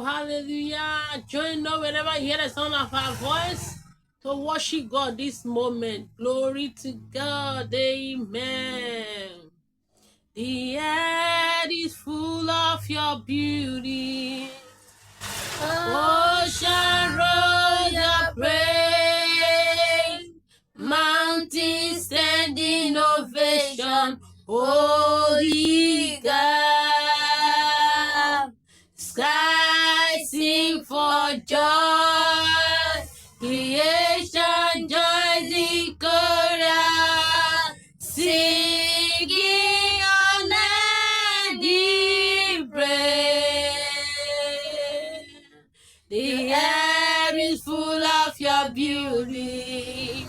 hallelujah. Join us whenever you hear the sound of our voice to worship God this moment. Glory to God. Amen. The air is full of your beauty. Ocean roll your praise. Mountains stand in ovation. Holy God. Sky sing for joy. Creation joins in chorus. Singing unending praise. The air is full of your beauty.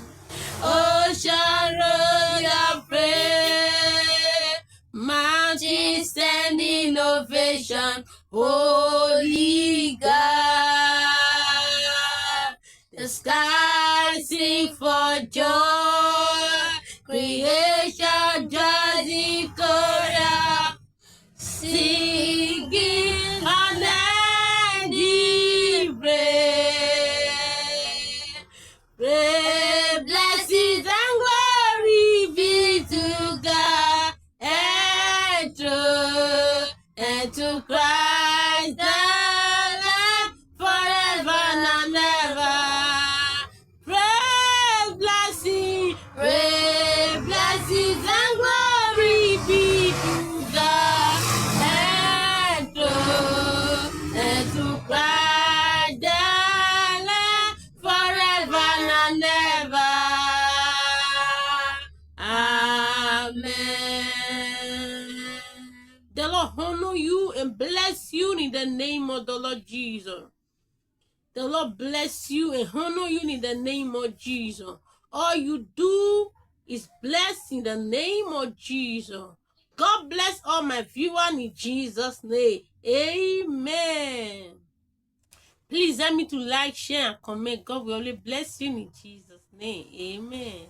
Ocean roll your praise. Mountains stand in ovation. Holy God. The sky sing for joy. Creation joins in chorus. Singing unending praise. Praise, blessings and glory be to God and to Christ the Lamb forever and ever. Praise, blessings and glory be to God and to Christ the Lamb forever and ever. Amen. The Lord honor you and bless you in the name of the Lord Jesus. The Lord bless you and honor you in the name of Jesus. All you do is bless in the name of Jesus. God bless all my viewers in Jesus' name. Amen. Please help me to like, share, and comment. God will only bless you in Jesus' name. Amen.